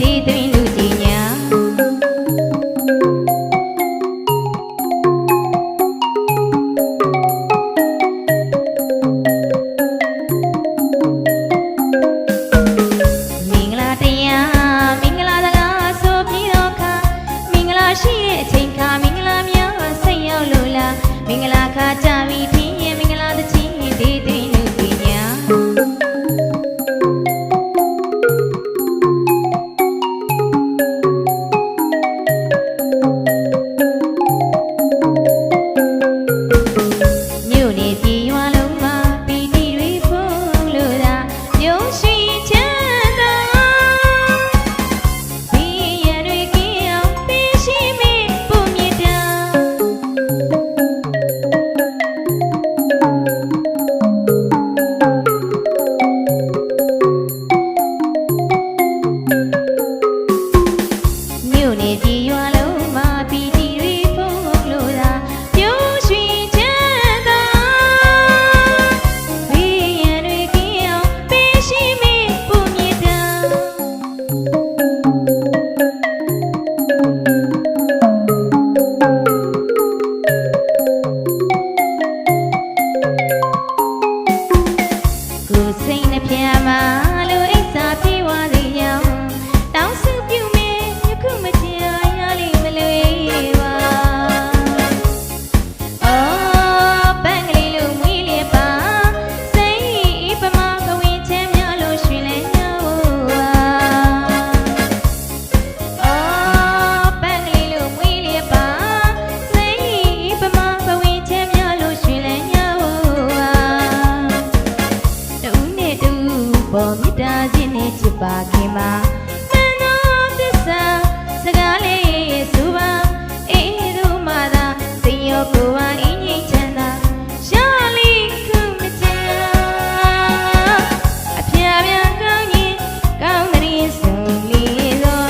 ဒီသွင်းလူကြီးညာမင်္ဂလာတရားမင်္ဂလာစကားဆိုပြီးတော့ခါမင်္ဂလာရှိတဲ့အချိန်ခါမင်္ဂလာများဆက်ရောက်လို့လားမင်္ဂလာခါကြပြီထင်ရင်မင်္ဂလာတစ်ချင်းဒီသွင်းလူကြီးညာပေါ်မြတ်တာခြင်းနဲ့ချစ်ပါခင်ပါမန်တော်တစ္ဆာစကားလေးဆိုပါအေးသူမှသာစိတ်ရောကိုယ်ပါအင်းကြီးချမ်းသာရှာလီခုမချာအပြာပြာကောင်းရင်ကောင်းတဲ့ရင်စုံလီသော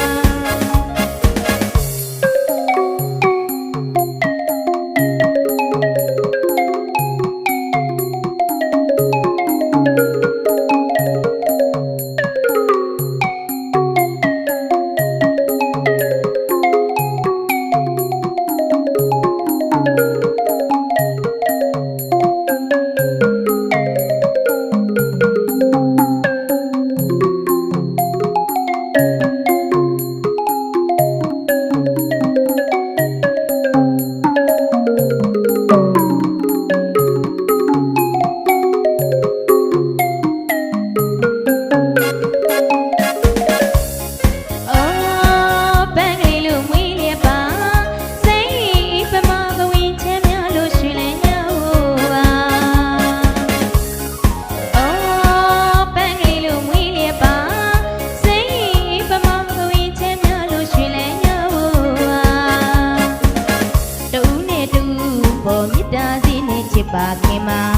ပါခင်မှာ